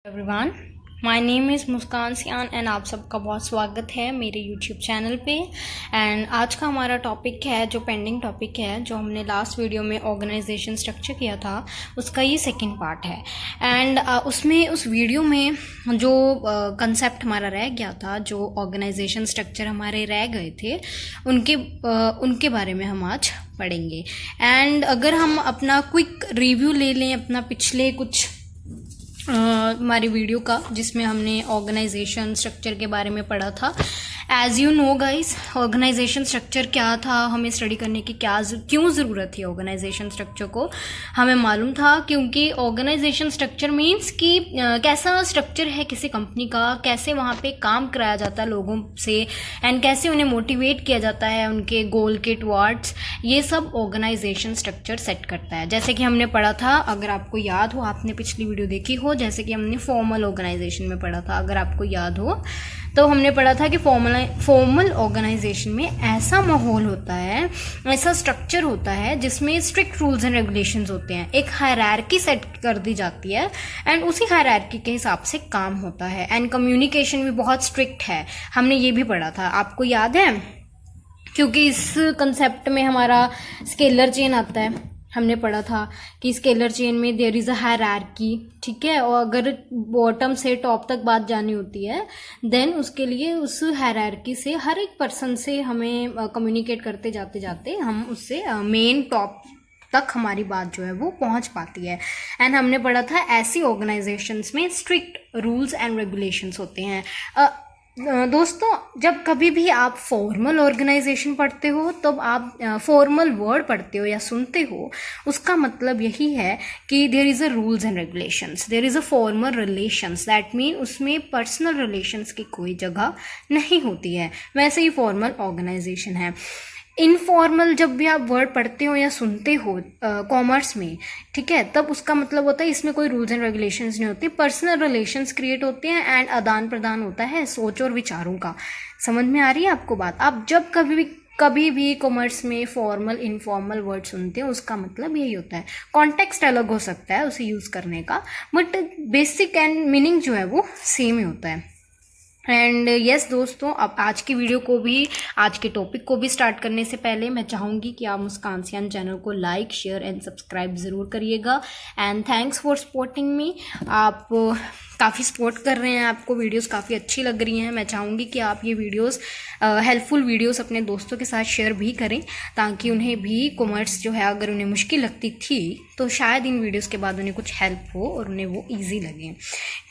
Everyone, my name is मुस्कान सियान and आप सबका बहुत स्वागत है मेरे यूट्यूब चैनल पे। एंड आज का हमारा टॉपिक है, जो पेंडिंग टॉपिक है, जो हमने लास्ट वीडियो में ऑर्गेनाइजेशन स्ट्रक्चर किया था, उसका ये सेकंड पार्ट है। एंड उस वीडियो में जो कंसेप्ट हमारा रह गया था, जो ऑर्गेनाइजेशन स्ट्रक्चर हमारे रह गए थे, उनके बारे में हम आज पढ़ेंगे। एंड अगर हम अपना क्विक रिव्यू ले लें अपना पिछले कुछ हमारी वीडियो का, जिसमें हमने ऑर्गेनाइजेशन स्ट्रक्चर के बारे में पढ़ा था। As you know guys, organization structure क्या था, हमें स्टडी करने की क्यों ज़रूरत थी ऑर्गेनाइजेशन स्ट्रक्चर को, हमें मालूम था क्योंकि ऑर्गेनाइजेशन स्ट्रक्चर मीन्स कि कैसा स्ट्रक्चर है किसी कंपनी का, कैसे वहाँ पे काम कराया जाता है लोगों से, एंड कैसे उन्हें मोटिवेट किया जाता है उनके गोल के टुवार्ड्स, ये सब ऑर्गेनाइजेशन स्ट्रक्चर सेट करता है। जैसे कि हमने पढ़ा था, अगर आपको याद हो, आपने पिछली वीडियो देखी हो, जैसे कि हमने फॉर्मल ऑर्गेनाइजेशन में पढ़ा था, अगर आपको याद हो तो हमने पढ़ा था कि फॉर्मल ऑर्गेनाइजेशन में ऐसा माहौल होता है, ऐसा स्ट्रक्चर होता है जिसमें स्ट्रिक्ट रूल्स एंड रेगुलेशंस होते हैं, एक हायरार्की सेट कर दी जाती है एंड उसी हायरार्की के हिसाब से काम होता है। एंड कम्युनिकेशन भी बहुत स्ट्रिक्ट है, हमने ये भी पढ़ा था, आपको याद है? क्योंकि इस कंसेप्ट में हमारा स्केलर चेन आता है, हमने पढ़ा था कि स्केलर चेन में देयर इज़ अ हायरार्की, ठीक है, और अगर बॉटम से टॉप तक बात जानी होती है देन उसके लिए उस हायरार्की से हर एक पर्सन से हमें कम्युनिकेट करते जाते जाते हम उससे मेन टॉप तक हमारी बात जो है वो पहुंच पाती है। एंड हमने पढ़ा था ऐसी ऑर्गेनाइजेशंस में स्ट्रिक्ट रूल्स एंड रेगुलेशंस होते हैं। दोस्तों, जब कभी भी आप फॉर्मल ऑर्गेनाइजेशन पढ़ते हो, तब आप फॉर्मल वर्ड पढ़ते हो या सुनते हो, उसका मतलब यही है कि there is a rules and regulations, there is a formal relations, that mean उसमें पर्सनल रिलेशंस की कोई जगह नहीं होती है। वैसे ही फॉर्मल ऑर्गेनाइजेशन है। इनफॉर्मल जब भी आप वर्ड पढ़ते हो या सुनते हो कॉमर्स में, ठीक है, तब उसका मतलब होता है इसमें कोई रूल्स एंड रेगुलेशंस नहीं होती, पर्सनल रिलेशंस क्रिएट होते हैं एंड आदान प्रदान होता है सोच और विचारों का। समझ में आ रही है आपको बात? आप जब कभी भी कॉमर्स में फॉर्मल इनफॉर्मल वर्ड सुनते हो, उसका मतलब यही होता है। कॉन्टेक्स्ट अलग हो सकता है उसे यूज़ करने का, बट बेसिक एंड मीनिंग जो है वो सेम ही होता है। एंड यस दोस्तों, अब आज की वीडियो को भी, आज के टॉपिक को भी स्टार्ट करने से पहले मैं चाहूँगी कि आप मुस्कान सियान चैनल को लाइक, शेयर एंड सब्सक्राइब ज़रूर करिएगा। And thanks for supporting me. आप काफ़ी सपोर्ट कर रहे हैं, आपको वीडियोस काफ़ी अच्छी लग रही हैं। मैं चाहूँगी कि आप ये वीडियोस हेल्पफुल वीडियोस अपने दोस्तों के साथ शेयर भी करें, ताकि उन्हें भी कॉमर्स जो है, अगर उन्हें मुश्किल लगती थी तो शायद इन वीडियोस के बाद उन्हें कुछ हेल्प हो और उन्हें वो ईजी लगे।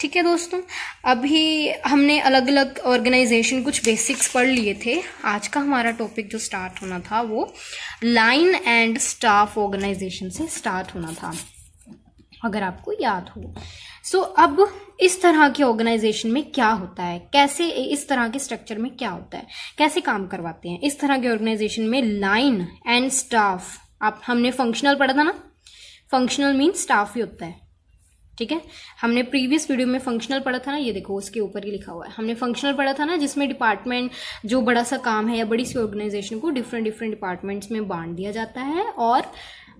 ठीक है दोस्तों, अभी हमने अलग अलग ऑर्गेनाइजेशन कुछ बेसिक्स पढ़ लिए थे। आज का हमारा टॉपिक जो स्टार्ट होना था वो लाइन एंड स्टाफ ऑर्गेनाइजेशन से स्टार्ट होना था, अगर आपको याद हो। सो अब इस तरह के ऑर्गेनाइजेशन में क्या होता है, कैसे इस तरह के स्ट्रक्चर में क्या होता है, कैसे काम करवाते हैं इस तरह के ऑर्गेनाइजेशन में लाइन एंड स्टाफ। आप हमने फंक्शनल पढ़ा था ना, फंक्शनल मीन स्टाफ ही होता है, ठीक है। हमने प्रीवियस वीडियो में फंक्शनल पढ़ा था ना, ये देखो उसके ऊपर ही लिखा हुआ है, हमने फंक्शनल पढ़ा था ना, जिसमें डिपार्टमेंट, जो बड़ा सा काम है या बड़ी सी ऑर्गेनाइजेशन को डिफरेंट डिपार्टमेंट्स में बांट दिया जाता है, और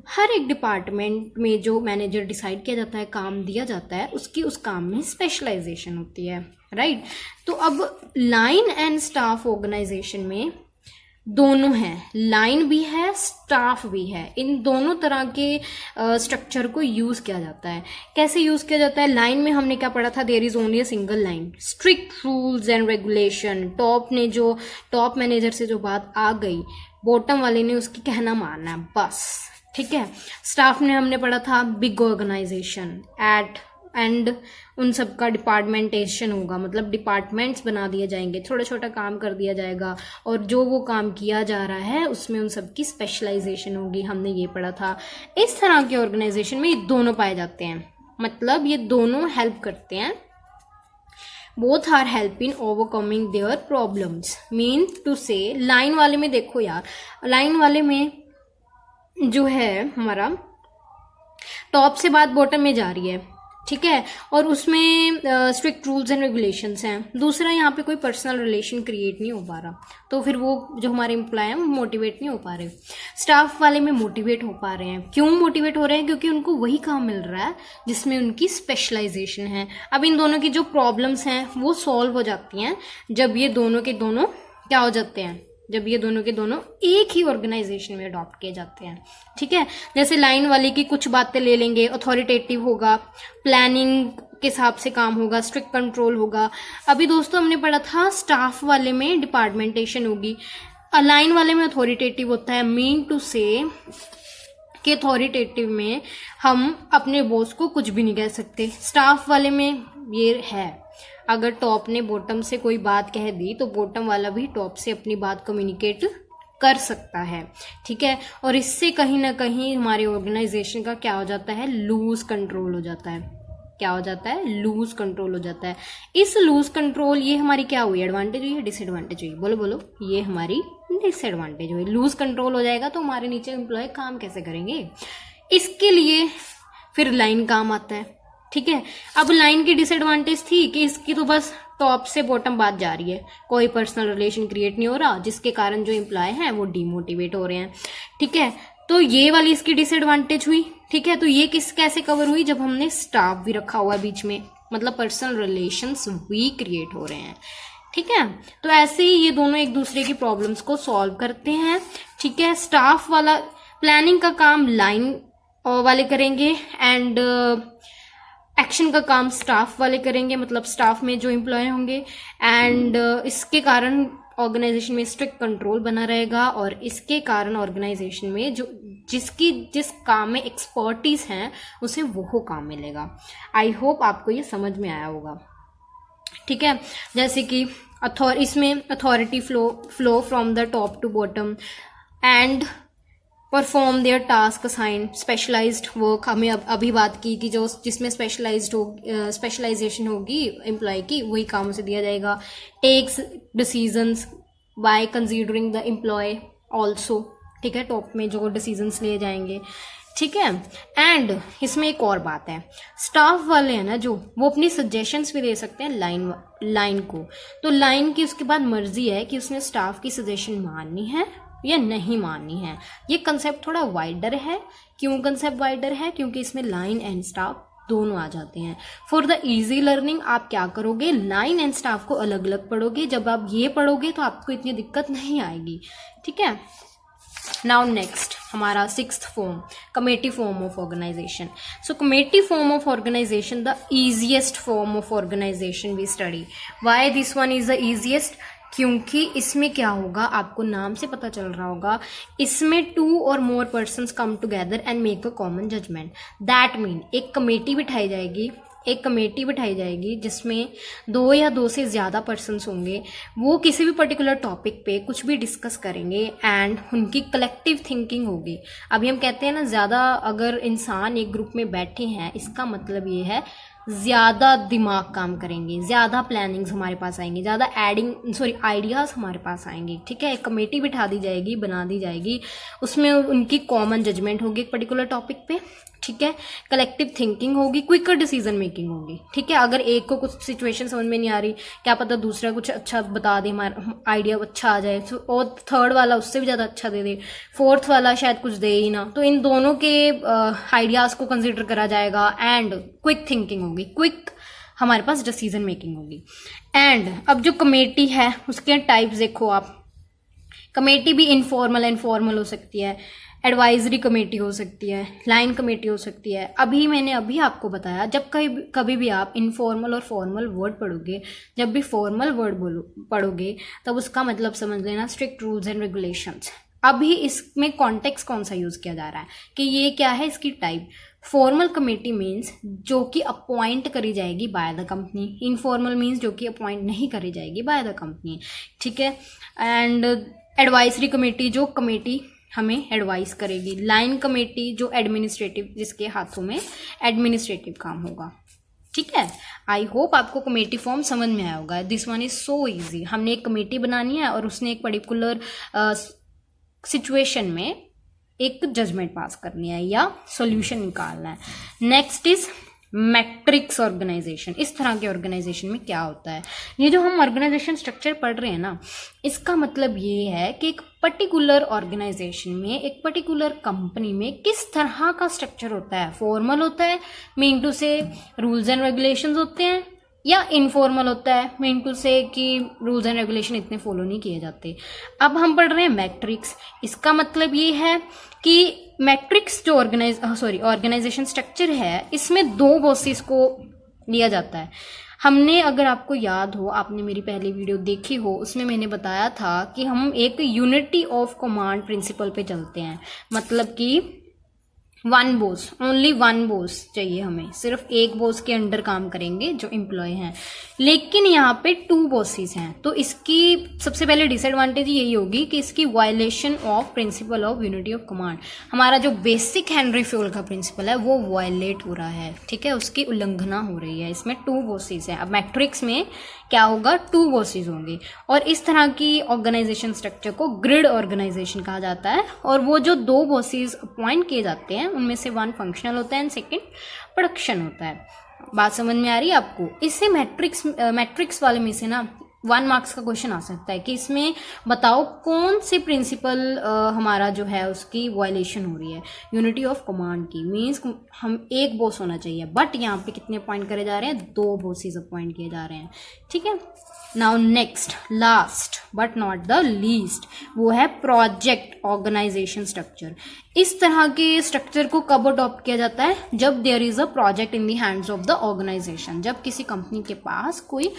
हर एक डिपार्टमेंट में जो मैनेजर डिसाइड किया जाता है, काम दिया जाता है, उसकी उस काम में स्पेशलाइजेशन होती है, राइट। तो अब लाइन एंड स्टाफ ऑर्गेनाइजेशन में दोनों हैं, लाइन भी है, स्टाफ भी है। इन दोनों तरह के स्ट्रक्चर को यूज़ किया जाता है। कैसे यूज़ किया जाता है? लाइन में हमने क्या पढ़ा था? There is only a single line, strict rules and regulation. Top manager से जो बात आ गई, बॉटम वाले ने उसकी कहना मानना है, बस, ठीक है। स्टाफ में हमने पढ़ा था बिग ऑर्गेनाइजेशन एंड उन सब का डिपार्टमेंटेशन होगा, मतलब डिपार्टमेंट्स बना दिए जाएंगे, छोटा छोटा काम कर दिया जाएगा, और जो वो काम किया जा रहा है उसमें उन सब की स्पेशलाइजेशन होगी, हमने ये पढ़ा था। इस तरह के ऑर्गेनाइजेशन में ये दोनों पाए जाते हैं, मतलब ये दोनों हेल्प करते हैं, both are help in overcoming their problems. Mean to say, line वाले में देखो यार, लाइन वाले में जो है हमारा टॉप से बात बॉटम में जा रही है, ठीक है, और उसमें स्ट्रिक्ट रूल्स एंड रेगुलेशंस हैं। दूसरा, यहाँ पे कोई पर्सनल रिलेशन क्रिएट नहीं हो पा रहा, तो फिर वो जो हमारे एम्प्लॉय हैं वो मोटिवेट नहीं हो पा रहे। स्टाफ वाले में मोटिवेट हो पा रहे हैं। क्यों मोटिवेट हो रहे हैं? क्योंकि उनको वही काम मिल रहा है जिसमें उनकी स्पेशलाइजेशन है। अब इन दोनों की जो प्रॉब्लम्स हैं वो सॉल्व हो जाती हैं जब ये दोनों के दोनों क्या हो जाते हैं, जब ये दोनों के दोनों एक ही ऑर्गेनाइजेशन में अडॉप्ट किए जाते हैं। ठीक है, जैसे लाइन वाले की कुछ बातें ले लेंगे, अथॉरिटेटिव होगा, प्लानिंग के हिसाब से काम होगा, स्ट्रिक्ट कंट्रोल होगा। अभी दोस्तों हमने पढ़ा था स्टाफ वाले में डिपार्टमेंटेशन होगी, लाइन वाले में अथॉरिटेटिव होता है। मीन टू से कि अथॉरिटेटिव में हम अपने बॉस को कुछ भी नहीं कह सकते। स्टाफ वाले में ये है, अगर टॉप ने बॉटम से कोई बात कह दी तो बॉटम वाला भी टॉप से अपनी बात कम्युनिकेट कर सकता है। ठीक है, और इससे कहीं ना कहीं हमारे ऑर्गेनाइजेशन का क्या हो जाता है, लूज कंट्रोल हो जाता है। क्या हो जाता है? लूज कंट्रोल हो जाता है। इस लूज कंट्रोल, ये हमारी क्या हुई, एडवांटेज हुई या डिसएडवांटेज हुई? बोलो बोलो, ये हमारी डिसएडवांटेज हुई। लूज कंट्रोल हो जाएगा तो हमारे नीचे एम्प्लॉय काम कैसे करेंगे? इसके लिए फिर लाइन काम आता है। ठीक है, अब लाइन की डिसएडवांटेज थी कि इसकी तो बस टॉप से बॉटम बात जा रही है, कोई पर्सनल रिलेशन क्रिएट नहीं हो रहा, जिसके कारण जो एम्प्लॉय हैं वो डीमोटिवेट हो रहे हैं। ठीक है, तो ये वाली इसकी डिसएडवांटेज हुई। ठीक है, तो ये कैसे कवर हुई? जब हमने स्टाफ भी रखा हुआ है बीच में, मतलब पर्सनल रिलेशंस वीक क्रिएट हो रहे हैं। ठीक है, तो ऐसे ही ये दोनों एक दूसरे की प्रॉब्लम्स को सॉल्व करते हैं। ठीक है, स्टाफ वाला प्लानिंग का काम लाइन वाले करेंगे एंड एक्शन का काम स्टाफ वाले करेंगे, मतलब स्टाफ में जो एम्प्लॉय होंगे। एंड इसके कारण ऑर्गेनाइजेशन में स्ट्रिक्ट कंट्रोल बना रहेगा, और इसके कारण ऑर्गेनाइजेशन में जिस काम में एक्सपर्टीज हैं उसे वो काम मिलेगा। आई होप आपको ये समझ में आया होगा। ठीक है, जैसे कि इसमें authority flow from the top to bottom and perform their task assign, specialized work हमें अभी बात की कि जो जिसमें स्पेशलाइजेशन होगी एम्प्लॉय की, वही काम उसे दिया जाएगा। Takes decisions by considering the employ also. ठीक है, टॉप में जो डिसीजंस लिए जाएंगे। ठीक है, एंड इसमें एक और बात है, स्टाफ वाले हैं ना जो, वो अपनी सजेशंस भी दे सकते हैं लाइन को। तो लाइन की उसके बाद मर्जी है कि उसने स्टाफ की सजेशन माननी है या नहीं माननी है। ये कंसेप्ट थोड़ा वाइडर है। क्यों कंसेप्ट वाइडर है? क्योंकि इसमें लाइन एंड स्टाफ दोनों आ जाते हैं। फॉर द इजी लर्निंग आप क्या करोगे, लाइन एंड स्टाफ को अलग अलग पढ़ोगे। जब आप ये पढ़ोगे तो आपको इतनी दिक्कत नहीं आएगी। ठीक है, नाउ नेक्स्ट हमारा 6th form, committee form of organization. So committee form of organization, the easiest form of organization we study. Why this one is the easiest? क्योंकि इसमें क्या होगा, आपको नाम से पता चल रहा होगा, इसमें 2 or more persons come together and make a common judgment. That mean एक कमेटी बिठाई जाएगी जिसमें 2 या 2 से ज़्यादा पर्सन्स होंगे। वो किसी भी पर्टिकुलर टॉपिक पे कुछ भी डिस्कस करेंगे एंड उनकी कलेक्टिव थिंकिंग होगी। अभी हम कहते हैं ना, ज़्यादा अगर इंसान एक ग्रुप में बैठे हैं, इसका मतलब ये है ज़्यादा दिमाग काम करेंगे, ज़्यादा प्लानिंग्स हमारे पास आएंगी, ज़्यादा आइडियाज़ हमारे पास आएंगे। ठीक है, एक कमेटी बिठा दी जाएगी, बना दी जाएगी, उसमें उनकी कॉमन जजमेंट होगी एक पर्टिकुलर टॉपिक पे। ठीक है, कलेक्टिव थिंकिंग होगी, क्विकर डिसीजन मेकिंग होगी। ठीक है, अगर एक को कुछ सिचुएशन समझ में नहीं आ रही, क्या पता दूसरा कुछ अच्छा बता दे, हमारा आइडिया अच्छा आ जाए, और थर्ड वाला उससे भी ज़्यादा अच्छा दे दे, फोर्थ वाला शायद कुछ दे ही ना। तो इन दोनों के आइडियाज़ को कंसिडर करा जाएगा एंड क्विक थिंकिंग होगी, क्विक हमारे पास डिसीजन मेकिंग होगी। एंड अब जो कमेटी है उसके टाइप्स देखो आप। कमेटी भी इनफॉर्मल एंड फॉर्मल हो सकती है, एडवाइजरी कमेटी हो सकती है, लाइन कमेटी हो सकती है। मैंने अभी आपको बताया, जब कभी भी आप इनफॉर्मल और फॉर्मल वर्ड पढ़ोगे, जब भी फॉर्मल वर्ड पढ़ोगे तब उसका मतलब समझ लेना स्ट्रिक्ट रूल्स एंड रेगुलेशंस। अभी इसमें कॉन्टेक्स्ट कौन सा यूज किया जा रहा है कि ये क्या है, इसकी टाइप। फॉर्मल कमेटी मीन्स जो कि अपॉइंट करी जाएगी by the company, informal means जो कि अपॉइंट नहीं करी जाएगी बाय द कंपनी। ठीक है, एंड एडवाइजरी कमेटी जो कमेटी हमें एडवाइस करेगी, लाइन कमेटी जो एडमिनिस्ट्रेटिव, जिसके हाथों में एडमिनिस्ट्रेटिव काम होगा। ठीक है, आई होप आपको कमेटी फॉर्म समझ में आया होगा। This one is so easy. हमने एक कमेटी बनानी है और उसने एक पर्टिकुलर सिचुएशन में एक जजमेंट पास करनी है या सॉल्यूशन निकालना है। नेक्स्ट इज मैट्रिक्स ऑर्गेनाइजेशन, इस तरह के ऑर्गेनाइजेशन में क्या होता है। ये जो हम ऑर्गेनाइजेशन स्ट्रक्चर पढ़ रहे हैं ना, इसका मतलब ये है कि एक पर्टिकुलर ऑर्गेनाइजेशन में, एक पर्टिकुलर कंपनी में किस तरह का स्ट्रक्चर होता है। फॉर्मल होता है, मीन टू से रूल्स एंड रेगुलेशंस होते हैं, या इनफॉर्मल होता है, मीन टू से कि रूल्स एंड रेगुलेशन इतने फॉलो नहीं किए जाते। अब हम पढ़ रहे हैं मैट्रिक्स। इसका मतलब ये है कि मैट्रिक्स जो ऑर्गेनाइजेशन स्ट्रक्चर है, इसमें दो बॉसेस को लिया जाता है। हमने, अगर आपको याद हो, आपने मेरी पहली वीडियो देखी हो, उसमें मैंने बताया था कि हम एक यूनिटी ऑफ कमांड प्रिंसिपल पे चलते हैं। मतलब कि one boss, only one boss चाहिए हमें, सिर्फ एक बॉस के अंडर काम करेंगे जो एम्प्लॉय हैं। लेकिन यहाँ पे टू बॉसेस हैं, तो इसकी सबसे पहले डिसएडवांटेज यही होगी कि इसकी violation of principle of unity of command, हमारा जो बेसिक हेनरी फ्योल का प्रिंसिपल है वो वायलेट हो रहा है, ठीक है, उसकी उल्लंघना हो रही है। इसमें टू बॉसेस हैं। अब मैट्रिक्स में क्या होगा, टू बॉसेस होंगे। और इस तरह की ऑर्गेनाइजेशन स्ट्रक्चर को ग्रिड ऑर्गेनाइजेशन कहा जाता है। और वो जो दो बॉसेस अपॉइंट किए जाते हैं, उनमें से वन फंक्शनल होता है एंड सेकंड प्रोडक्शन होता है। बात समझ में आ रही है आपको। इससे मैट्रिक्स वाले में से ना 1 मार्क्स का क्वेश्चन आ सकता है कि इसमें बताओ कौन से प्रिंसिपल हमारा जो है उसकी वायलेशन हो रही है। यूनिटी ऑफ कमांड की, मीन्स हम एक बॉस होना चाहिए, बट यहाँ पे कितने अपॉइंट करे जा रहे हैं, 2 बॉसेस अपॉइंट किए जा रहे हैं, ठीक है। Now next, last but not the least, वो है प्रोजेक्ट ऑर्गेनाइजेशन स्ट्रक्चर। इस तरह के स्ट्रक्चर को कब अडॉप्ट किया जाता है, जब there is a project in the hands of the organization. जब किसी कंपनी के पास कोई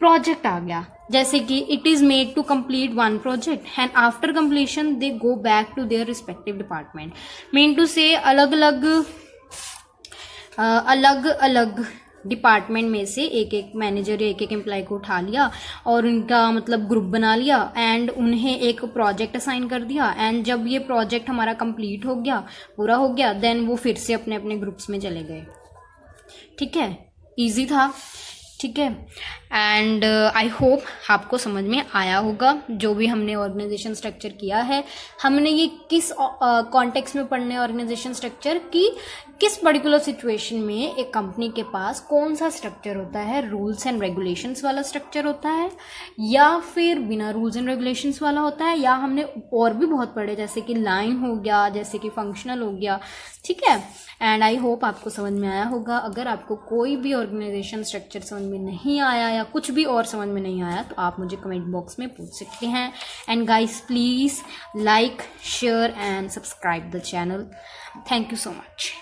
प्रोजेक्ट आ गया, जैसे कि it is made to complete one project and after completion they go back to their respective department. Mean to say अलग अलग department में से एक एक मैनेजर या एक एक एम्प्लॉय को उठा लिया और उनका मतलब ग्रुप बना लिया एंड उन्हें एक प्रोजेक्ट असाइन कर दिया। एंड जब ये प्रोजेक्ट हमारा कंप्लीट हो गया, पूरा हो गया, देन वो फिर से अपने अपने ग्रुप्स में चले गए, ठीक है। इजी था, ठीक है। एंड आई होप आपको समझ में आया होगा जो भी हमने ऑर्गेनाइजेशन स्ट्रक्चर किया है। हमने ये किस कॉन्टेक्स्ट में पढ़ने ऑर्गेनाइजेशन स्ट्रक्चर की, किस पर्टिकुलर सिचुएशन में एक कंपनी के पास कौन सा स्ट्रक्चर होता है, रूल्स एंड रेगुलेशंस वाला स्ट्रक्चर होता है या फिर बिना रूल्स एंड रेगुलेशंस वाला होता है, या हमने और भी बहुत पढ़े जैसे कि लाइन हो गया, जैसे कि फंक्शनल हो गया, ठीक है। एंड आई होप आपको समझ में आया होगा। अगर आपको कोई भी ऑर्गेनाइजेशन स्ट्रक्चर समझ में नहीं आया या कुछ भी और समझ में नहीं आया तो आप मुझे कमेंट बॉक्स में पूछ सकते हैं। And guys please like, share and subscribe the channel. Thank you so much.